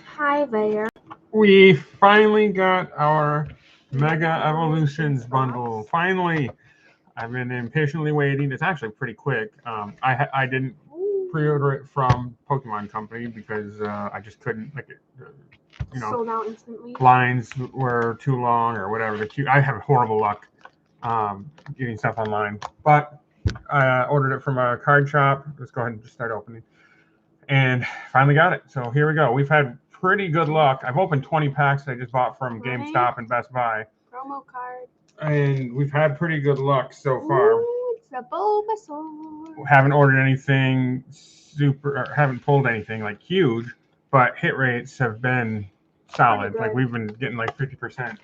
Hi there. We finally got our Mega Evolutions bundle. Finally, I've been impatiently waiting. It's actually pretty quick. I didn't pre-order it from Pokemon Company because I just couldn't Sold out instantly. lines were too long or whatever. I have horrible luck getting stuff online, but I ordered it from a card shop. Let's go ahead and just start opening. And finally got it. So here we go. We've had pretty good luck. I've opened 20 packs I just bought from GameStop and Best Buy. Promo card. And we've had pretty good luck so far. Ooh, it's a Bulbasaur. Haven't ordered anything super, or haven't pulled anything like huge, but hit rates have been solid. Like we've been getting like 50%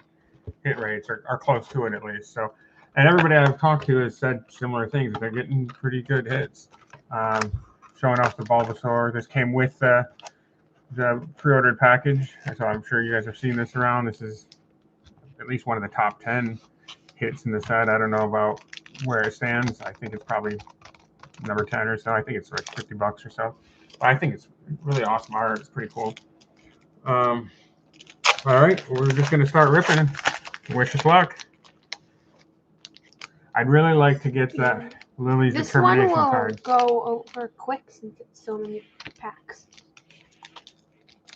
hit rates or close to it at least. So, and everybody I've talked to has said similar things. They're getting pretty good hits. Showing off the Bulbasaur. This came with the pre-ordered package, so I'm sure you guys have seen this around. This is at least one of the top 10 hits in the set. I don't know about where it stands. I think it's probably number 10 or so. I think it's like $50 or so. But I think it's really awesome art. It's pretty cool. All right, we're just gonna start ripping. Wish us luck. I'd really like to get that Lily's Determination card. This one will go over quick since it's so many packs.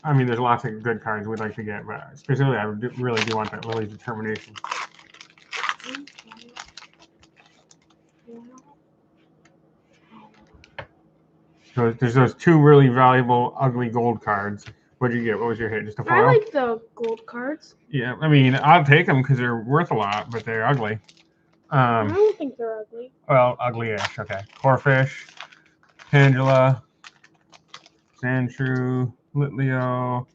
I mean, there's lots of good cards we'd like to get, but specifically, I really do want that Lily's Determination. So there's those two really valuable, ugly gold cards. What did you get? What was your hit? Just a foil? I like the gold cards. Yeah, I mean, I'll take them because they're worth a lot, but they're ugly. I don't think they're ugly. Well, ugly-ish. Okay. Corphish, Tangela, Sandshrew, Litleo,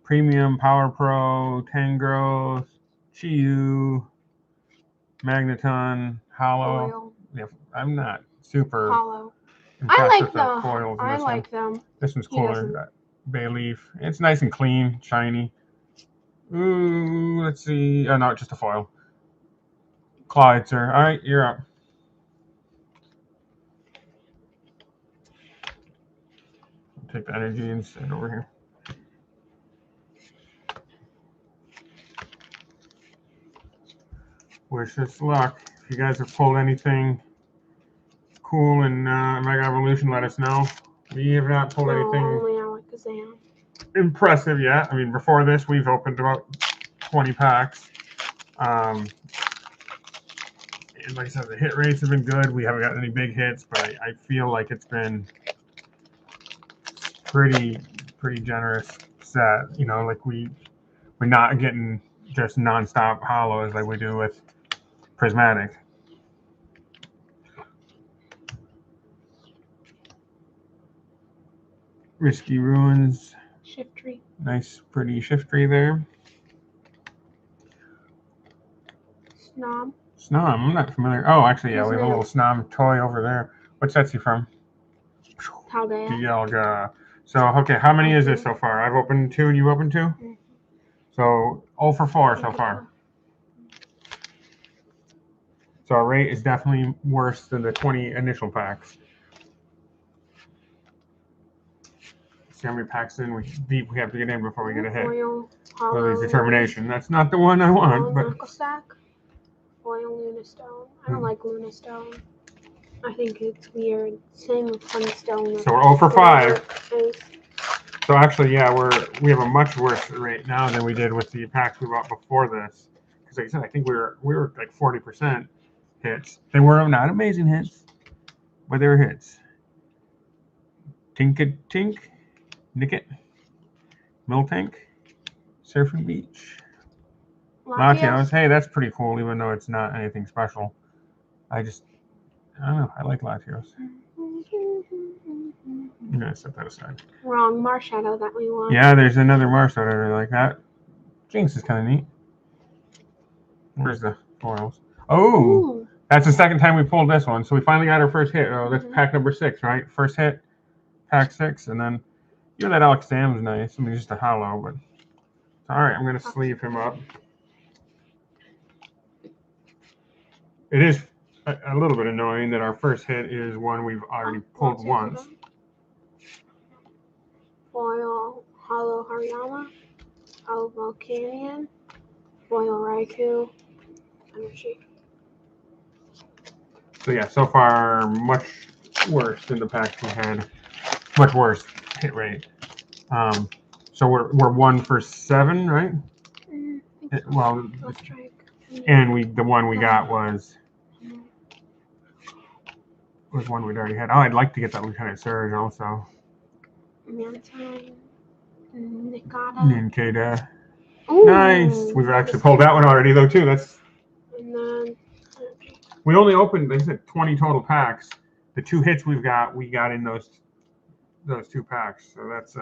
Premium Power Pro, Tangrowth, Chiyu, Magneton, Hollow. Foil. Yeah, I'm not super Hollow. impressed I like with the foils in I this like one. them. This one's cooler. Bayleaf. It's nice and clean, shiny. Ooh, let's see. Oh, no, just a foil. Clydesir. All right, you're up. I'll take the energy and send it over here. Wish us luck. If you guys have pulled anything cool in Mega Evolution, let us know. We have not pulled anything only Alakazam. Impressive yet. I mean, before this, we've opened about 20 packs. And like I said, the hit rates have been good. We haven't gotten any big hits, but I feel like it's been pretty generous set. You know, like we're not getting just nonstop hollows like we do with Prismatic. Risky Ruins. Shiftry. Nice, pretty Shiftry there. Snom. Snom, I'm not familiar. Oh, actually, yeah, we have a little Snom toy over there. What set's he from? Dialga. So, okay, how many is this so far? I've opened 2 and you've opened 2? Mm-hmm. So, 0 for 4 so far. So, our rate is definitely worse than the 20 initial packs. See how many packs in we have to get in before we get a hit. Lily's Determination. That's not the one I want, but Foil Lunastone. I don't like Lunastone. I think it's weird. Same with Sunstone. So we're 0 for 5. So actually, yeah, we have a much worse rate now than we did with the packs we bought before this. Because like I said, I think we were like 40% hits. They were not amazing hits, but they were hits. Tink, Nickit, Miltank, Surfing Beach, Latios. Hey, that's pretty cool, even though it's not anything special. I don't know. I like Latios. I'm gonna set that aside. Wrong Marshadow that we want. Yeah, there's another Marshadow I really like that. Jinx is kind of neat. Where's the foils? Oh, ooh. That's the second time we pulled this one. So we finally got our first hit. Oh, that's pack number 6, right? First hit, pack 6, and then that Alakazam's nice. I mean, it's just a hollow, but all right. I'm gonna sleeve him up. It is a little bit annoying that our first hit is one we've already pulled once. foil Hollow Hariyama, Hollow Volcanion, foil Raikou, Energy. So yeah, so far much worse than the packs we had. Much worse hit rate. So we're 1 for 7, right? Well, and the one we got was one we'd already had. Oh, I'd like to get that Lieutenant Surge also. Mantine, Nikata. Nincada. Nice. We've actually pulled that one already though too. That's. And then we only opened, they said 20 total packs. The 2 hits we got in those 2 packs. So that's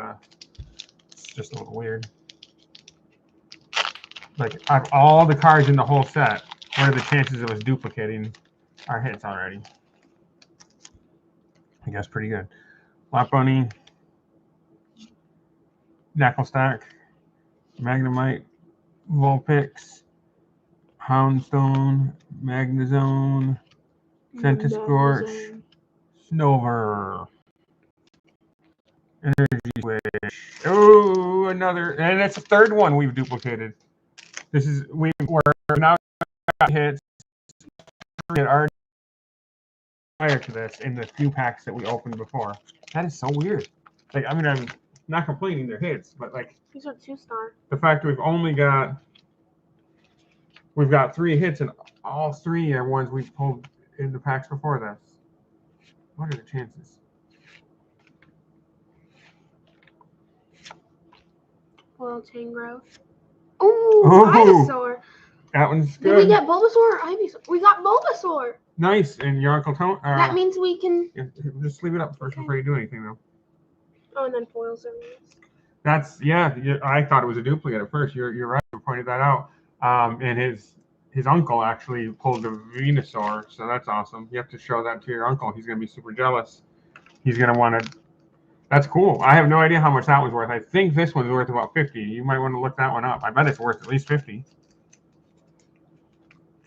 it's just a little weird. Like out of all the cards in the whole set, what are the chances of us duplicating our hits already? I guess pretty good. Lap Bunny, Knucklestack, Magnemite, Vulpix, Houndstone, Magnezone, Centiskorch, Snover, Energy Switch. Oh, another, and that's the 3rd one we've duplicated. We're now got hits. We had already prior to this in the few packs that we opened before. That is so weird. Like, I mean, I'm not complaining they're hits, but like these are 2-star. The fact we've got 3 hits and all 3 are ones we've pulled in the packs before this. What are the chances? Foil Tangrowth. Ooh, Ivysaur. That one's good. Did we get Bulbasaur or Ivysaur? We got Bulbasaur. Nice. And your Uncle Tony. That means we can. Just leave it up first before you do anything, though. Oh, and then foils are nice. That's I thought it was a duplicate at first. You're right. You pointed that out. And his uncle actually pulled a Venusaur, so that's awesome. You have to show that to your uncle. He's gonna be super jealous. He's gonna want to. That's cool. I have no idea how much that was worth. I think this one's worth about 50. You might want to look that one up. I bet it's worth at least 50.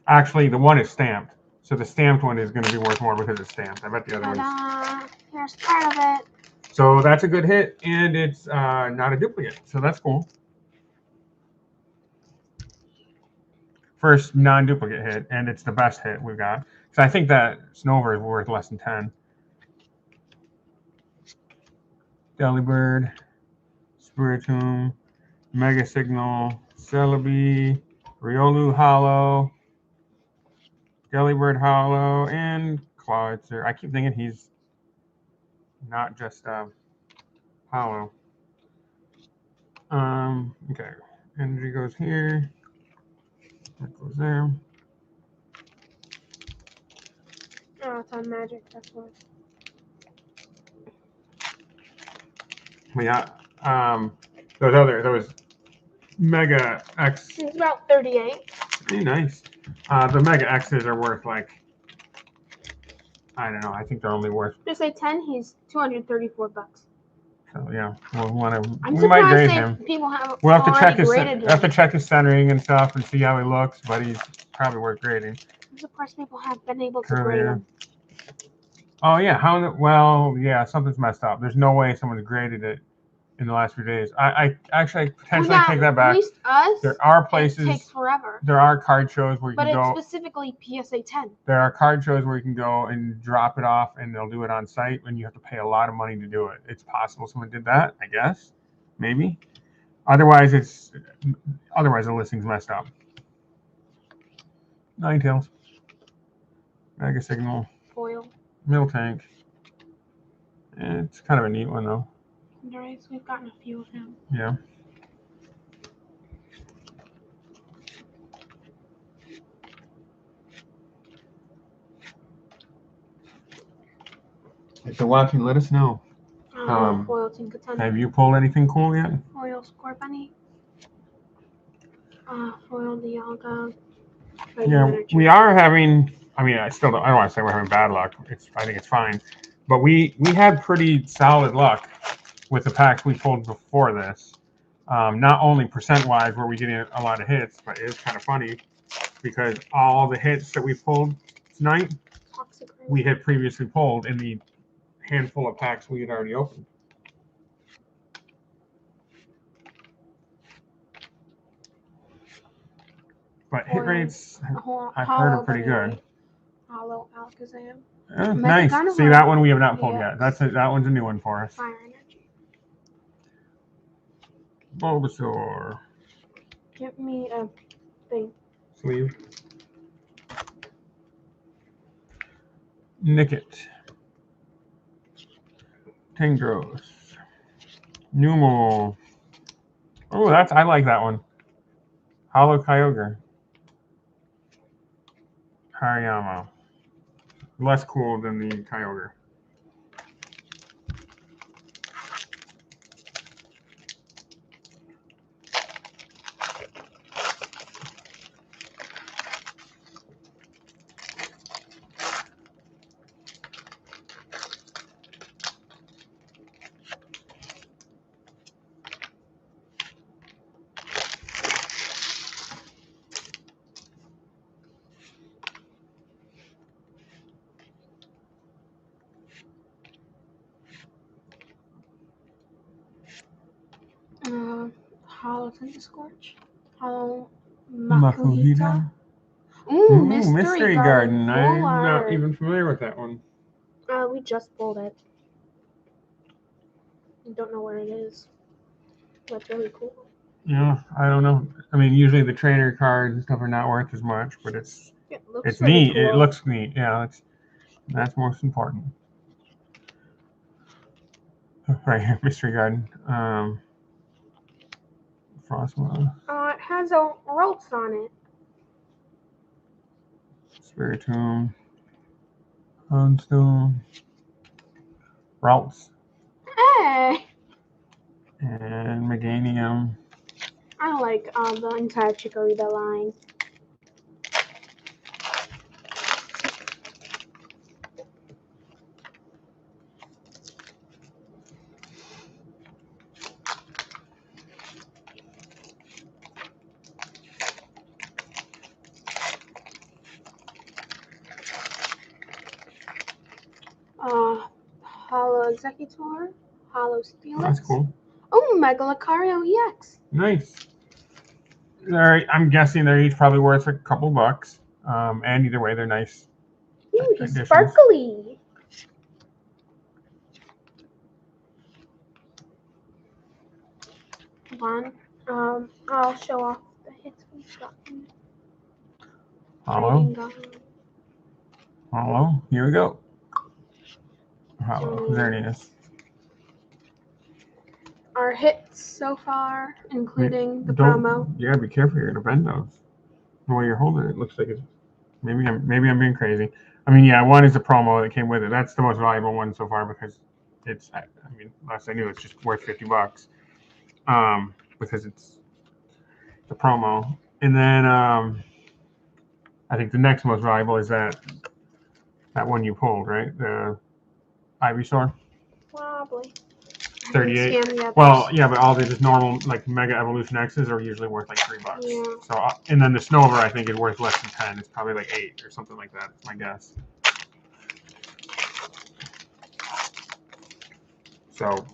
Actually, the one is stamped. So the stamped one is going to be worth more because it's stamped. I bet the other one's. Here's part of it. So that's a good hit, and it's not a duplicate. So that's cool. First non-duplicate hit, and it's the best hit we've got. So I think that Snover is worth less than 10. Delibird, Spiritomb, Mega Signal, Celebi, Riolu Hollow, Delibird Hollow, and Clawitzer. I keep thinking he's not just Hollow. Okay. Energy goes here. That goes there. Oh, it's on Magic. That's why. But yeah, those Mega X. It's about 38. Pretty nice. The Mega X's are worth like, I don't know. I think they're only worth. Just say 10. He's $234. So yeah, we I'm might grade surprised him. People have We'll have to check his him. centering and stuff and see how he looks, but he's probably worth grading. I'm surprised people have been able to grade him. Oh yeah, well yeah, something's messed up. There's no way someone's graded it in the last few days. I actually potentially take that back. At least us. There are places. It takes forever. There are card shows where you can go. But it's specifically PSA 10. There are card shows where you can go and drop it off, and they'll do it on site, and you have to pay a lot of money to do it. It's possible someone did that, I guess, maybe. Otherwise, the listing's messed up. Ninetales, Mega Signal, Foil, Miltank. It's kind of a neat one though. Nice. We've gotten a few of him. Yeah. If you're watching, let us know. Foil Tinkaton. Have you pulled anything cool yet? Foil Scorbunny. Foil Dialga. Yeah, we are having. I mean, I don't want to say we're having bad luck. I think it's fine, but we had pretty solid luck with the packs we pulled before this. Not only percent-wise were we getting a lot of hits, but it was kind of funny because all the hits that we pulled tonight, we had previously pulled in the handful of packs we had already opened. But hit Foil. rates, I've heard Hollow are pretty good. Hollow Alakazam. Nice. Gardevoir. See, that one we have not pulled Yes. yet. That one's a new one for us. Fire Energy. Bulbasaur. Give me a thing. Sleeve. Nickit. Tangros. Numel. Oh, I like that one. Hollow Kyogre. Hariyama. Less cool than the Kyogre. Hollow Scorch. Hollow Makuhita. Ooh, Mystery Garden. I'm Full not art. even familiar with that one. We just pulled it. I don't know where it is. That's really cool. Yeah, I don't know. I mean, usually the trainer cards and stuff are not worth as much, but it's really neat. Cool. It looks neat. Yeah, that's most important. Right here, Mystery Garden. Frostmoth. It has a Ralts on it. Spiritomb. Houndstone. Ralts. Hey! And Meganium. I like the entire Chikorita line. Hollow Executor, Hollow Steelix. That's cool. Oh, Mega Lucario EX. Nice. I'm guessing they're each probably worth a couple bucks. And either way, they're nice. Ooh, he's sparkly. One. I'll show off the hits we've gotten. Hollow. Here we go. Hollow. Xerneas. Our hits so far, including the promo. You gotta be careful. You're gonna bend those. The way you're holding it looks like it's. Maybe I'm being crazy. I mean, yeah, one is the promo that came with it. That's the most valuable one so far because it's. I mean, last I knew, it's just worth $50. Because it's the promo, and then I think the next most valuable is that one you pulled, right? The Ivysaur. Probably. 38. Well, yeah, but all the just normal like Mega Evolution X's are usually worth like $3. Yeah. So, and then the Snover I think is worth less than 10. It's probably like 8 or something like that. That's my guess. So,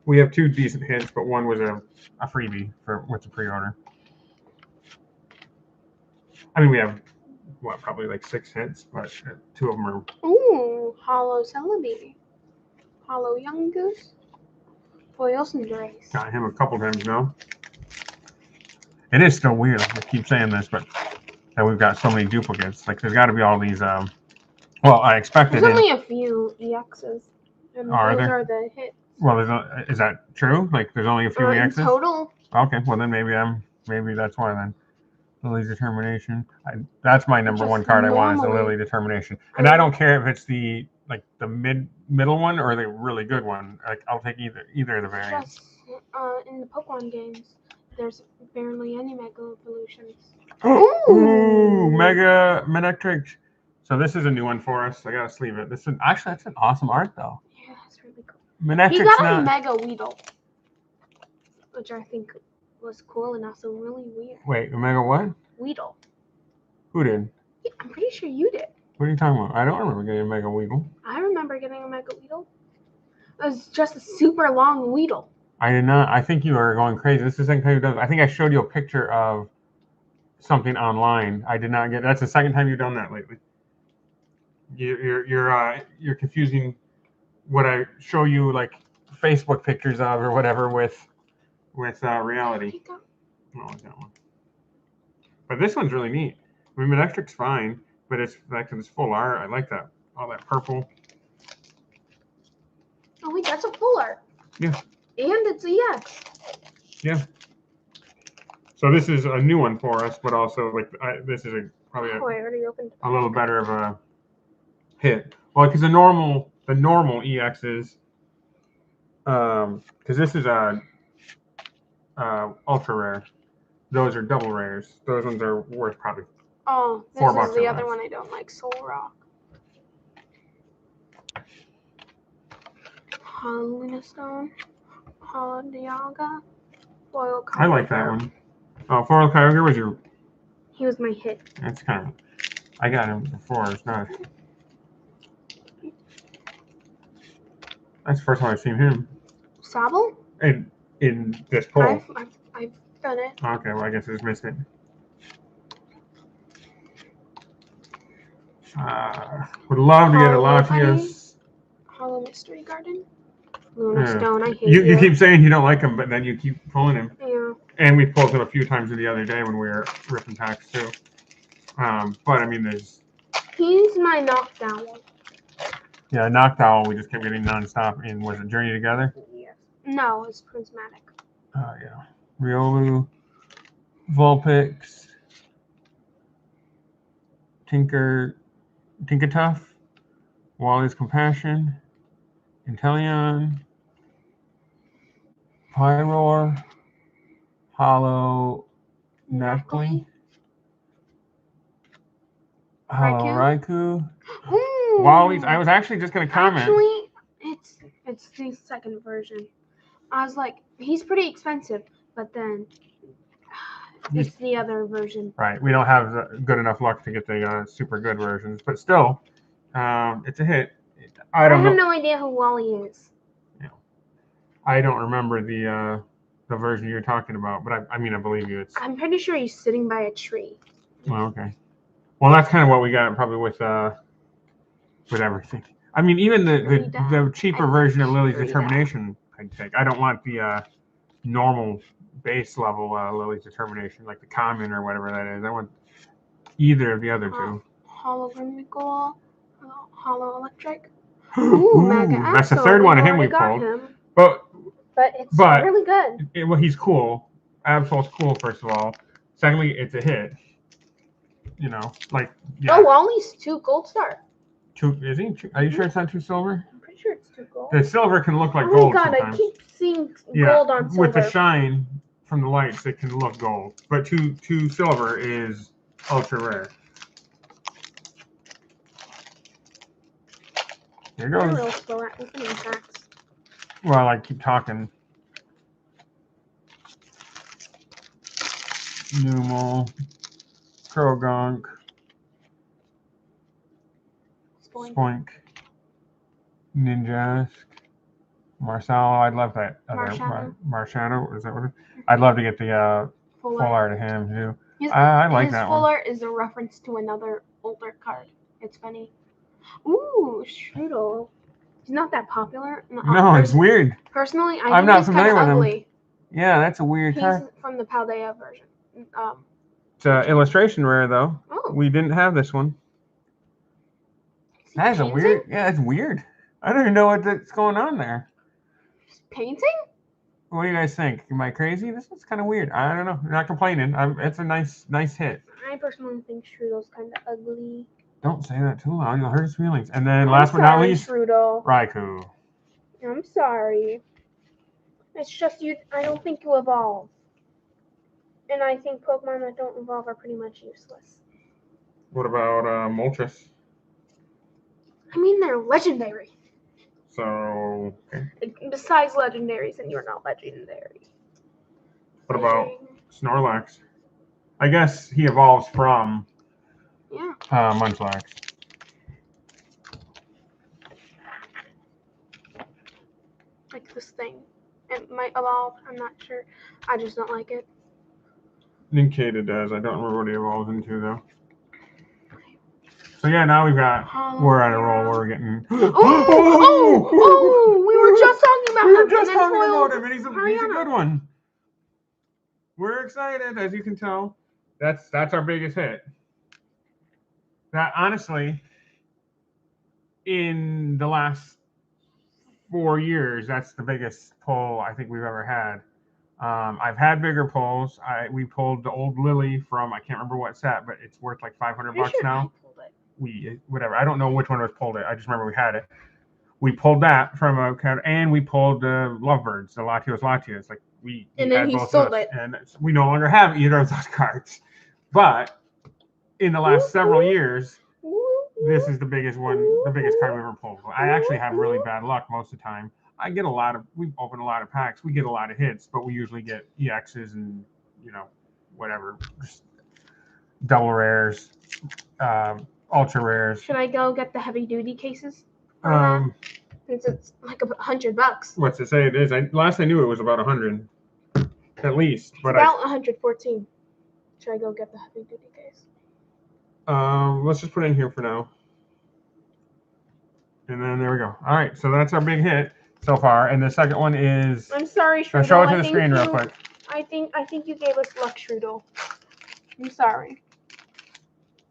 we have 2 decent hits, but one was a freebie with the pre-order. I mean, we have probably like 6 hits, but 2 of them are. Ooh, Hollow Celebi. Hollow Young Goose. Foil Cinderace. Got him a couple times now. It is still weird. I keep saying this, but that we've got so many duplicates. Like, there's got to be all these. Well, I expected. There's only a few EXs, and those are the hits. Well, is that true? Like, there's only a few EXs in total. Okay, well then maybe that's why then. Lily's Determination. That's my number one card I want is the Lily Determination, and I don't care if it's the middle one or the really good one. Like, I'll take either of the variants. In the Pokemon games, there's barely any Mega Evolutions. Ooh, Mega Manectric. So this is a new one for us. I gotta sleeve it. That's an awesome art though. Yeah, it's really cool. Manectric's he got a Mega Weedle, which I think was cool and also really weird. Wait, a Mega what? Weedle. Who did? Yeah, I'm pretty sure you did. What are you talking about? I don't remember getting a Mega Weedle. I remember getting a Mega Weedle. It was just a super long Weedle. I did not. I think you are going crazy. This is the thing who does. I think I showed you a picture of something online. I did not get. That's the second time you've done that lately. You're confusing what I show you like Facebook pictures of or whatever with reality. Oh, that one. But this one's really neat. I mean, electric's fine, but it's like it's full art. I like that. All that purple. Oh wait, that's a full art. Yeah. And it's a EX. Yeah. So this is a new one for us, but also like this is probably I already opened a little better of a hit. Well, because the normal EXs, because this is a ultra rare. Those are double rares. Those ones are worth probably. Oh, this $4 is the or other less. one I don't like, Soul Rock. Luna Stone, Hollow Dialga, Foil Kyogre. I like that one. Oh, Foil Kyogre was your. He was my hit. That's kind of. I got him before. It's not. That's the first time I've seen him. Sable? In this pull. I've done it. Okay, well I guess I just missed it. Would love to get a Latios. Hollow Mystery Garden. Luna Stone, I hate you keep saying you don't like him, but then you keep pulling him. Yeah. And we pulled him a few times the other day when we were ripping packs too. But I mean, there's. He's my knockdown one. Yeah, Noctowl we just kept getting nonstop in. Was it Journey Together? Yes. No, it's Prismatic. Oh yeah. Riolu, Vulpix, Tinkertuff, Wally's Compassion, Inteleon, Pyroar, Hollow Neckley, Hollow Raikou. Wally's. I was actually just gonna comment. Actually, it's the second version. I was like, he's pretty expensive, but then it's the other version. Right. We don't have good enough luck to get the super good versions, but still, it's a hit. I have no idea who Wally is. Yeah. I don't remember the version you're talking about, but I mean I believe you. I'm pretty sure he's sitting by a tree. Well, okay. Well, that's kind of what we got probably with everything. I mean, even the cheaper version of Lily's Determination I'd take. I don't want the normal base level Lily's Determination, like the common or whatever that is. I want either of the other two. Hollow Hollow Electric. Ooh, Mega that's the third one of him we pulled. But it's really good. Well, he's cool. Absol's cool, first of all. Secondly, it's a hit. You know, like. Yeah. Oh, Wally's 2 gold star. Is he? Are you sure it's not 2 silver? I'm pretty sure it's 2 gold. The silver can look like gold. Oh my god, sometimes. I keep seeing gold on silver. With the shine from the lights, it can look gold. But 2 silver is ultra rare. Here goes. I'm real slow at opening packs. Well, I keep talking. Numel, Krogunk, Spoink, Ninjask, Marsala. I'd love that. Marshadow. Is that what it is? I'd love to get the full art of him too. I like that one. His full art is a reference to another older card. It's funny. Ooh, Strudel. He's not that popular. No, it's weird. Personally, I'm not familiar with him. Yeah, that's a weird card. He's from the Paldea version. It's an illustration rare though. Oh. We didn't have this one. That is a weird. Yeah, it's weird. I don't even know what's going on there. Painting? What do you guys think? Am I crazy? This is kind of weird. I don't know. I'm not complaining. It's a nice hit. I personally think Strudel's kind of ugly. Don't say that too loud. You'll hurt his feelings. And then last but not least, Strudel. Raikou. I'm sorry. It's just you. I don't think you evolve. And I think Pokemon that don't evolve are pretty much useless. What about Moltres? I mean, they're legendary. So, okay. Besides legendaries, and you're not legendary. What about Snorlax? I guess he evolves from Munchlax. Like this thing. It might evolve. I'm not sure. I just don't like it. Nincada does. I don't remember what he evolves into though. So yeah, now we've got. We're on a roll. We're getting. We were just talking about him. We were just talking foil about him, and he's a good one. We're excited, as you can tell. That's our biggest hit. That honestly, in the last 4 years, that's the biggest pull I think we've ever had. I've had bigger pulls. We pulled the old Lily from I can't remember what set, but it's worth like $500 now. Whatever. I don't know which one was pulled it. I just remember we had it. We pulled that from a card, and we pulled the Lovebirds, the Latios. Like we then he sold it, and we no longer have either of those cards. But in the last several years, this is the biggest one, the biggest card we ever pulled. I actually have really bad luck most of the time. We've opened a lot of packs. We get a lot of hits, but we usually get EXs and, whatever, just double rares, ultra rares. Should I go get the heavy duty cases? Since it's like $100. What's it say it is? Last I knew it was about 100, at least. But about 114. Should I go get the heavy duty case? Let's just put it in here for now. And then there we go. All right, so that's our big hit so far, and the second one is. I'm sorry, Strudel. Show it to the screen real quick. I think you gave us luck, Strudel. I'm sorry.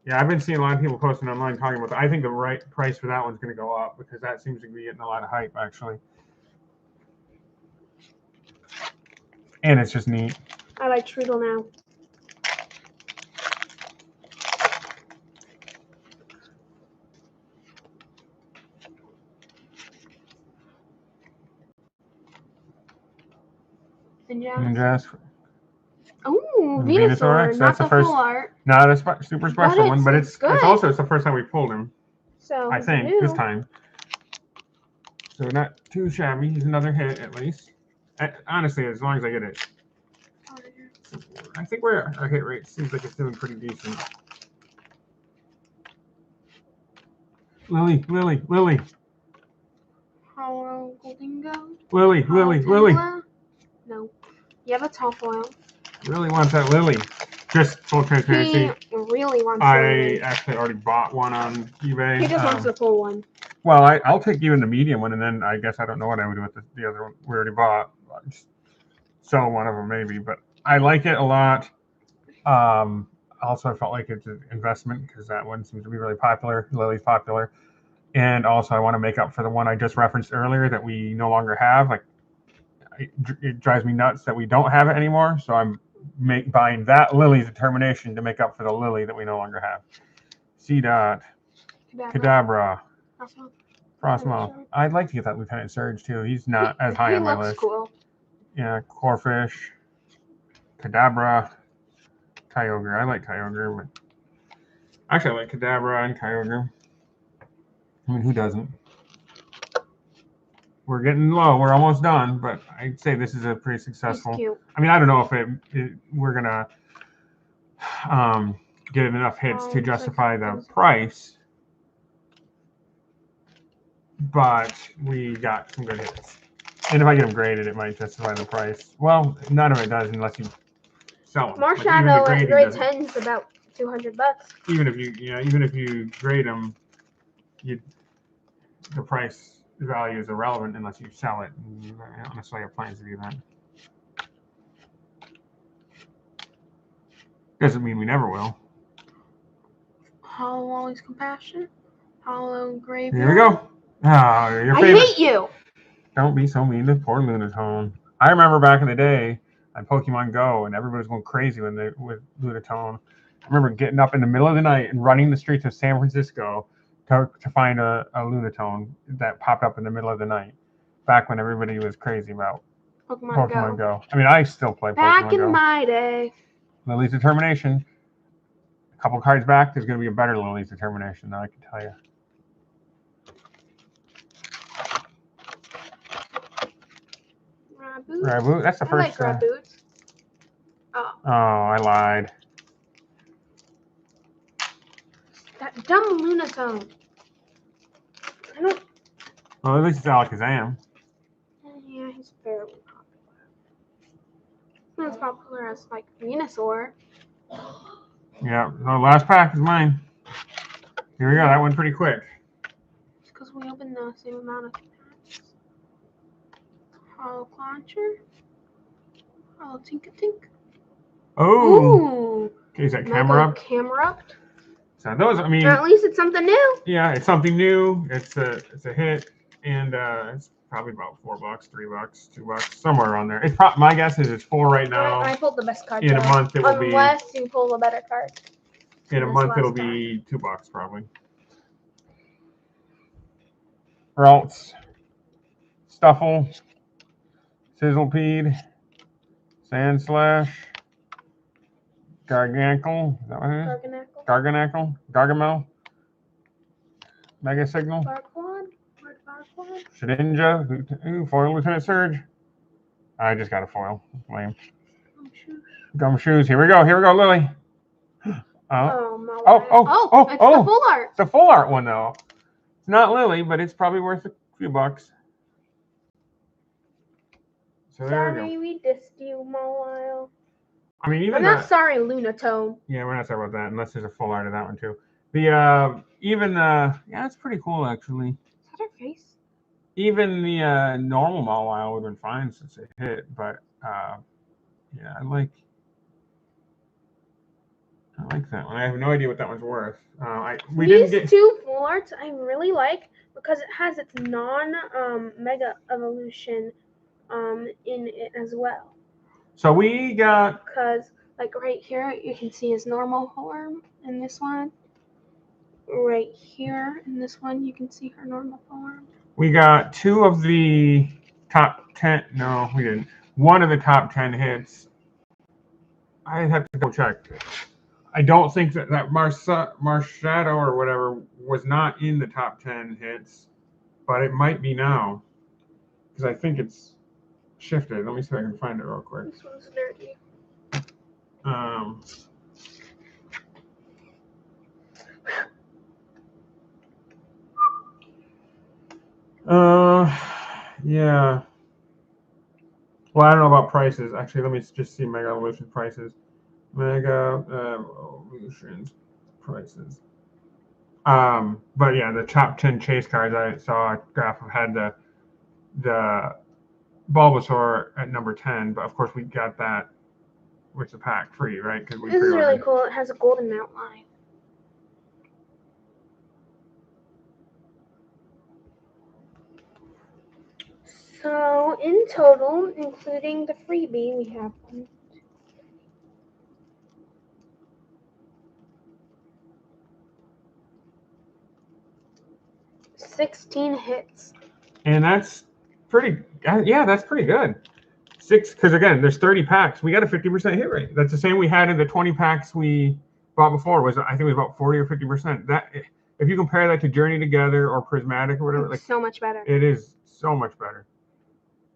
Yeah, I've been seeing a lot of people posting online talking about that. I think the right price for that one's going to go up because that seems to be getting a lot of hype, actually. And it's just neat. I like Strudel now. Ninjas. Oh, Venusaur. That's the first full art. Not a super special one, but it's also the first time we pulled him. So I think this time. So not too shabby. He's another hit at least. Honestly, as long as I get it. I think our hit rate seems like it's doing pretty decent. Lily. Hollow Golden Goat. Lily. No. You have a top foil. Really want that Lily. Just full transparency. He really wants I actually already bought one on eBay. He just wants the full one. Well, I'll take even the medium one, and then I guess I don't know what I would do with the other one we already bought. I'll just sell one of them maybe, but I like it a lot. Also, I felt like it's an investment because that one seems to be really popular. Lily's popular. And also, I want to make up for the one I just referenced earlier that we no longer have. Like, it drives me nuts that we don't have it anymore. So I'm buying that Lily's Determination to make up for the Lily that we no longer have. C-Dot. Kadabra. Frostmouth. I'd like to get that Lieutenant Surge too. He's not as high on my list. Cool. Yeah, Corphish. Kadabra. Kyogre. I like Kyogre, but actually I like Kadabra and Kyogre. I mean, who doesn't? We're getting low. We're almost done, but I'd say this is a pretty successful. Cute. I mean, I don't know if we're gonna get enough hits to justify the price, but we got some good hits. And if I get them graded, it might justify the price. Well, none of it does unless you sell them. Marshadow at grade 10 is about $200. Even if you grade them, the price value is irrelevant unless you sell it. I don't necessarily have plans to do that. Doesn't mean we never will. Hollow Always Compassion. Hollow Graveyard. Here we go. Oh, your favorite. I hate you. Don't be so mean to poor Lunatone. I remember back in the day on Pokemon Go, and everybody was going crazy with Lunatone. I remember getting up in the middle of the night and running the streets of San Francisco to find a Lunatone that popped up in the middle of the night. Back when everybody was crazy about Pokemon Go. I mean, I still play Pokemon Go. Back in my day. Lily's Determination. A couple cards back, there's going to be a better Lily's Determination, though, I can tell you. Raboot. That's the first. I like Raboot. Oh, I lied. That dumb Lunatone. I don't. Well, at least it's Alakazam. Yeah, he's fairly popular. Not as popular as like Venusaur. Yeah, the last pack is mine. Here we go. That went pretty quick. It's because we opened the same amount of packs. Hollow Clauncher. Hollow Tink-a-Tink. Oh. Ooh. Okay, is that camera up? Camera up. So those, I mean. At least it's something new. Yeah, it's something new. It's a hit, and it's probably about $4, $3, $2, somewhere around there. It's my guess is it's 4 right now. I pulled the best card. In a month it will be. Unless you pull a better card. In a month it'll be $2 probably. Ralts, Stuffle, Sizzlepede, Sandslash, Garganacl. Is that what it is? Garganacl. Gargamel. Mega Signal. Farquaad. Shedinja. Foil Lieutenant Surge. I just got a foil. Lame. Gumshoes. Here we go, Lily. It's the full art. It's a full art one though. It's not Lily, but it's probably worth a few bucks. So there sorry, we dissed you, Mawile. I mean, even I'm not sorry, Lunatone. Yeah, we're not sorry about that, unless there's a full art of that one too. Yeah, it's pretty cool actually. Is that her face? Even the normal Mawile would have been fine since it hit, but yeah, I like that one. I have no idea what that one's worth. These two full arts I really like because it has its mega evolution in it as well. So we got, because like right here you can see his normal form in this one. Right here in this one you can see her normal form. We got 2 of the top 10. No, we didn't. 1 of the top 10 hits. I have to go check. I don't think that Marshadow or whatever was not in the top 10 hits, but it might be now because I think it's shifted. Let me see if I can find it real quick. This one's dirty. Yeah. Well, I don't know about prices. Actually, let me just see Mega Evolution prices. Mega Evolution prices. But yeah, the top 10 chase cards I saw a graph of had the Bulbasaur at number 10, but of course we got that with the pack free, right? Because this is really cool. It has a golden outline. So in total, including the freebie, we have 16 hits. And that's pretty. Yeah, that's pretty good. 6, because again, there's 30 packs. We got a 50% hit rate. That's the same we had in the 20 packs we bought before. I think it was about 40 or 50%. That if you compare that to Journey Together or Prismatic or whatever, it's so much better. It is so much better.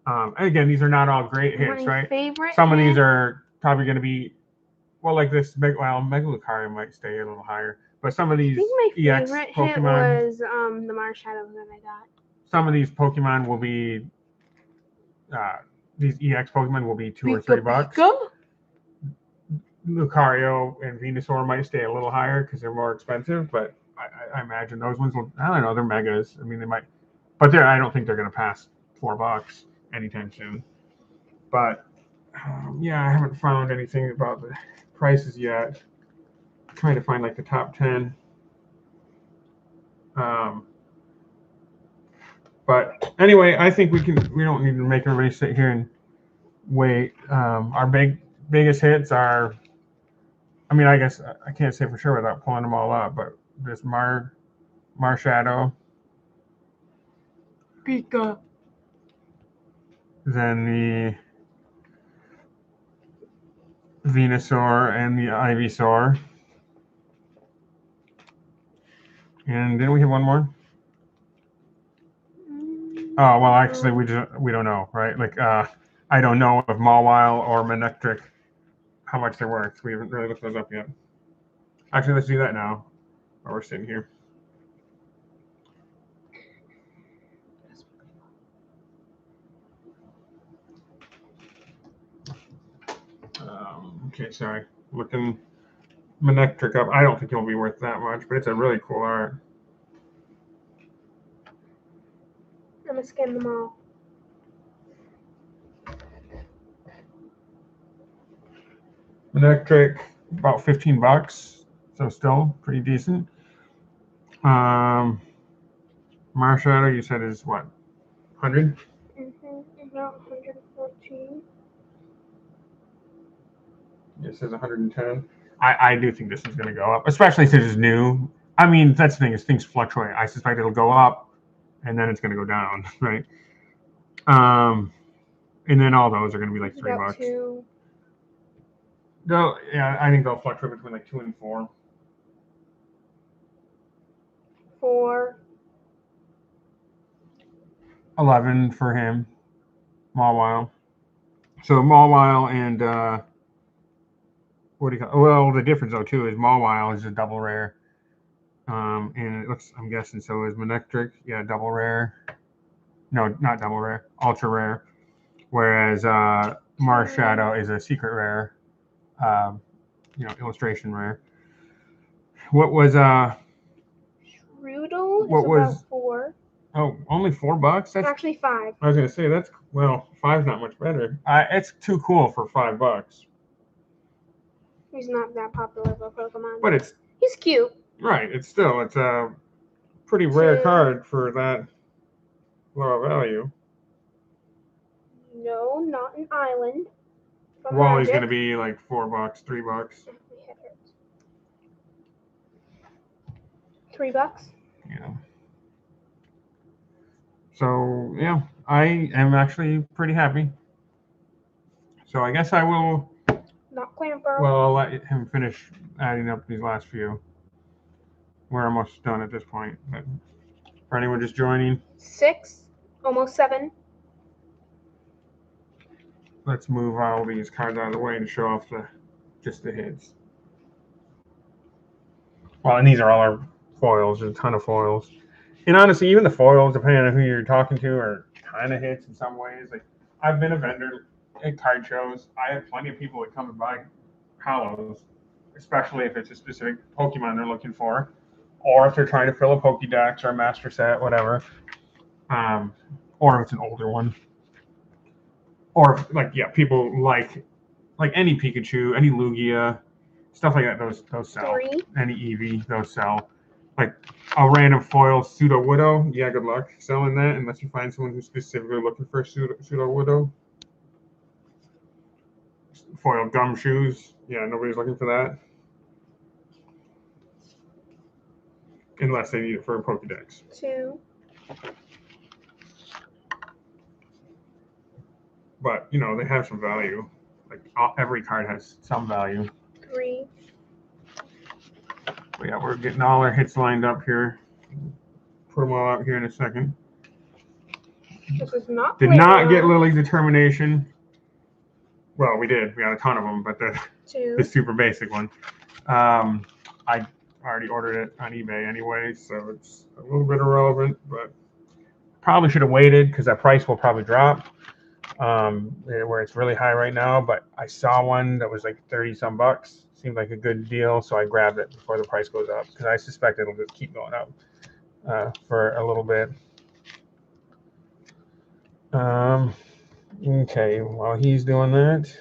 And again, these are not all great hits, right? Favorite Some of these are probably going to be, well, like this. Mega Lucario might stay a little higher, but some of these EX Pokemon was the Marshadow that I got. Some of these Pokemon will be, these EX Pokemon will be $2 or $3. Lucario and Venusaur might stay a little higher because they're more expensive, but I imagine those ones will. I don't know. They're megas. I mean, they might, but I don't think they're going to pass $4 anytime soon. But yeah, I haven't found anything about the prices yet. I'm trying to find like the top 10. But anyway, I think we don't need to make everybody sit here and wait. Our biggest hits are, I mean, I guess I can't say for sure without pulling them all up, but this Marshadow, Pika, then the Venusaur and the Ivysaur, and didn't we have one more? Oh well, actually, we don't know, right? Like, I don't know if Mawile or Manectric, how much they're worth. We haven't really looked those up yet. Actually, let's do that now, while we're sitting here. Okay, sorry. Looking Manectric up. I don't think it'll be worth that much, but it's a really cool art. I'm gonna scan them all. Manectric, about $15, so still pretty decent. Marshadow, you said is what, 100? About 114. This is 110. I do think this is going to go up, especially since it's new. I mean, that's the thing, is things fluctuate. I suspect it'll go up, and then it's going to go down, right? And then all those are going to be like $3. About 2. No, yeah, I think they'll fluctuate between like 2 and 4. 4. 11 for him. Mawile. So Mawile and what do you call? Well, the difference though too is Mawile is a double rare, and it looks. I'm guessing so is Manectric. Yeah, double rare. No, not double rare. Ultra rare. Whereas Marshadow is a secret rare. Illustration rare. What was Strudel what is was? about 4. Oh, only $4. That's Actually 5. I was gonna say that's 5's not much better. It's too cool for $5. He's not that popular of a Pokemon. But he's cute. Right. It's a pretty rare card for that low value. No, not an island. Wally's gonna be like $4, $3. $3. Yeah. So yeah, I am actually pretty happy. So I guess I will. Not Clamper. Well, I'll let him finish adding up these last few. We're almost done at this point. But for anyone just joining, 6, almost 7. Let's move all these cards out of the way to show off just the hits. Well, and these are all our foils. There's a ton of foils. And honestly, even the foils, depending on who you're talking to, are kind of hits in some ways. Like, I've been a vendor at card shows. I have plenty of people that come and buy hollows, especially if it's a specific Pokemon they're looking for, or if they're trying to fill a Pokédex or a master set, whatever. Or if it's an older one. Or people like any Pikachu, any Lugia, stuff like that. Those sell. 3. Any Eevee, those sell. Like a random foil Pseudo Widow, yeah, good luck selling that unless you find someone who's specifically looking for a Pseudo Widow. Foil Gumshoes, yeah, nobody's looking for that. Unless they need it for a Pokédex. 2. But, they have some value. Like, every card has some value. 3. But yeah, we're getting all our hits lined up here. Put them all out here in a second. This is not. Did not get Lily's Determination. Well, we did. We got a ton of them, but the super basic one. I already ordered it on eBay anyway, so it's a little bit irrelevant, but probably should have waited because that price will probably drop. Where it's really high right now, but I saw one that was like 30 some bucks. Seemed like a good deal, so I grabbed it before the price goes up because I suspect it'll just keep going up for a little bit. Okay, while he's doing that,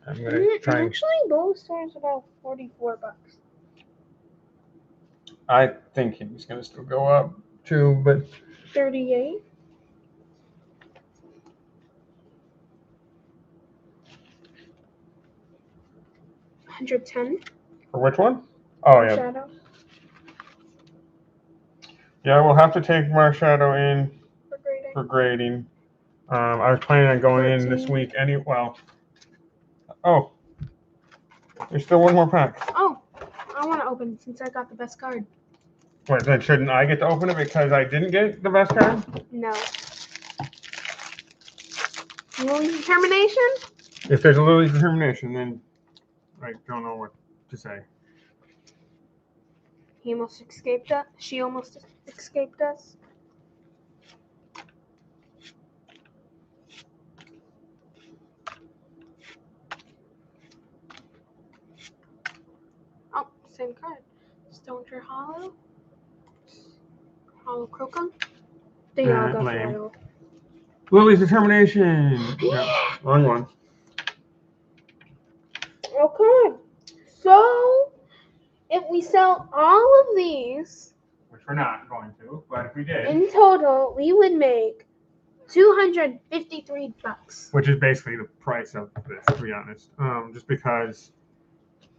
I'm gonna try. Actually, Bulbasaur's about $44. I think he's gonna still go up too, but 38. $110. For which one? Oh, yeah. Shadow. Yeah, we'll have to take Marshadow in For grading. I was planning on going 13. In this week. Oh, there's still one more pack. Oh, I want to open since I got the best card. Wait, then shouldn't I get to open it because I didn't get the best card? No. Lily's Determination? If there's a Lily's Determination, then I don't know what to say. He almost escaped us. She almost escaped us. Oh, Stonetree Hollow. Hollow Crocum. They all got lame. foil. Lily's Determination. No, wrong one. Okay. So, if we sell all of these, Which we're not going to, but if we did, in total, we would make $253. which is basically the price of this, to be honest. Just because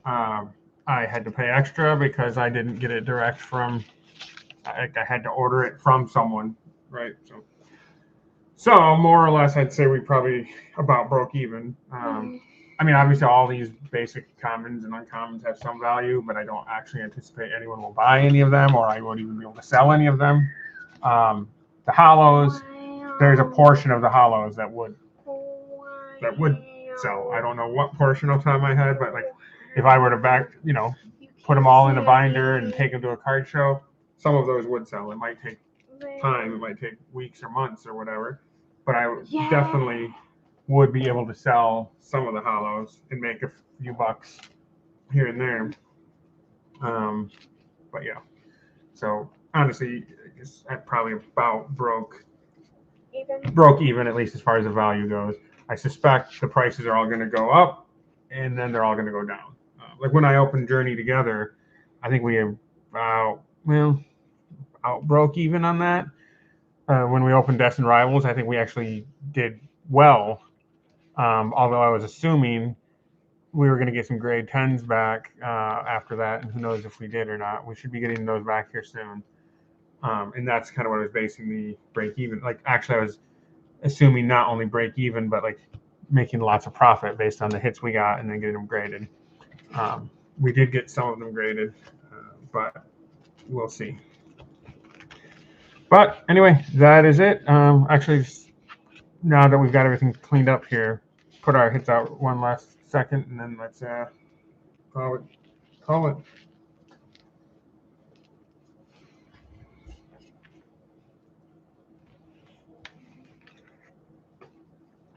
I had to pay extra because I didn't get it direct from. I had to order it from someone, right? So more or less, I'd say we probably about broke even. I mean, obviously, all these basic commons and uncommons have some value, but I don't actually anticipate anyone will buy any of them, or I won't even be able to sell any of them. The hollows, there's a portion of the hollows that would sell. I don't know what portion off the top of my head, but like if I were to put them all in a binder and take them to a card show, some of those would sell. It might take time. It might take weeks or months or whatever, but I definitely would be able to sell some of the hollows and make a few bucks here and there. But yeah, so honestly, I guess I probably about broke even, at least as far as the value goes. I suspect the prices are all going to go up, and then they're all going to go down. Like when I opened Journey Together, I think we out broke even on that. When we opened Destined Rivals, I think we actually did well. Although I was assuming we were going to get some grade 10s back after that, and who knows if we did or not. We should be getting those back here soon. And that's kind of what I was basing the break even. Like, actually, I was assuming not only break even, but like making lots of profit based on the hits we got and then getting them graded. We did get some of them graded, but we'll see. But anyway, that is it. Actually, now that we've got everything cleaned up here, put our hits out one last second, and then let's call it.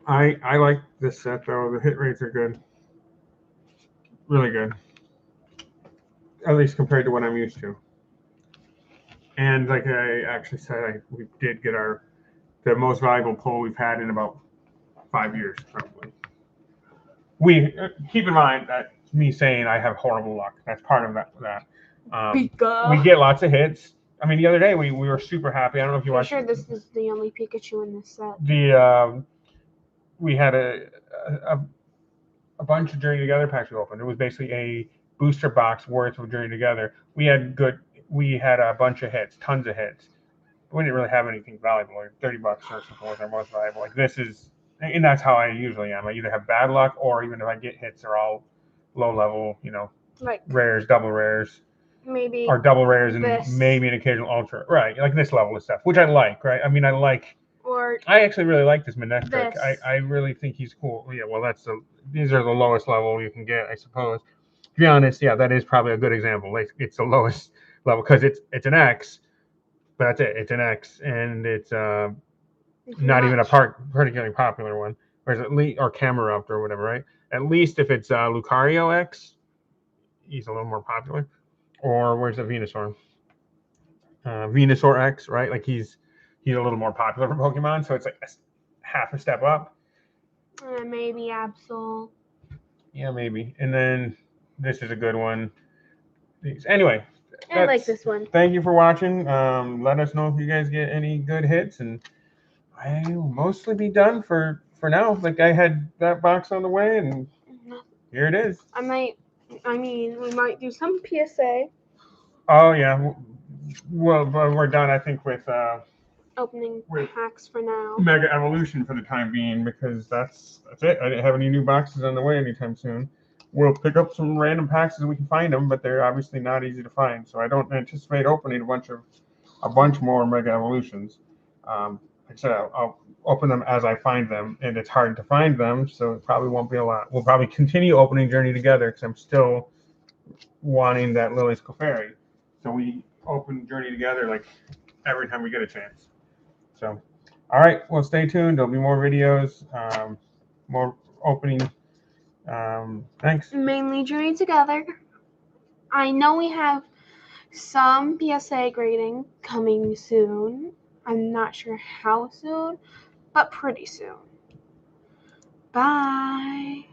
I like this set though. The hit rates are good, really good, at least compared to what I'm used to. And like I actually said, we did get the most valuable pull we've had in about 5 years, probably. We keep in mind that me saying I have horrible luck. That's part of that. We get lots of hits. I mean, the other day we were super happy. I don't know if you watched. I'm sure this is the only Pikachu in this set. We had a bunch of Journey Together packs we opened. It was basically a booster box worth of Journey Together. We had a bunch of hits, tons of hits. We didn't really have anything valuable. Like $30 or something was our most valuable. Like this is, and that's how I usually am. I either have bad luck, or even if I get hits, they're all low level. Like rares, double rares, maybe, or double rares, and maybe an occasional ultra. Right, like this level of stuff, which I like. Right, I mean, I actually really like this Manectric. I really think he's cool. Yeah, well, these are the lowest level you can get, I suppose. To be honest, yeah, that is probably a good example. Like, it's the lowest level because it's an X, but that's it. It's an X, and it's not even a particularly popular one. Whereas at least, or Camerupt or whatever, right? At least if it's Lucario X, he's a little more popular. Or where's the Venusaur? Venusaur X, right? Like he's a little more popular for Pokemon, so it's like half a step up. Maybe Absol. Yeah, maybe. And then this is a good one. Anyway, I like this one. Thank you for watching. Let us know if you guys get any good hits, and I will mostly be done for now. Like I had that box on the way, and here it is. We might do some PSA. Oh yeah. Well, we're done. I think with opening packs for now. Mega Evolution for the time being, because that's it. I didn't have any new boxes on the way anytime soon. We'll pick up some random packs as we can find them, but they're obviously not easy to find. So I don't anticipate opening a bunch more Mega Evolutions. Like I said, I'll open them as I find them, and it's hard to find them, so it probably won't be a lot. We'll probably continue opening Journey Together because I'm still wanting that Lily's Clefairy. So we open Journey Together like every time we get a chance. So, all right, well, stay tuned. There'll be more videos, more opening. Thanks. Mainly Journey Together. I know we have some PSA grading coming soon. I'm not sure how soon, but pretty soon. Bye.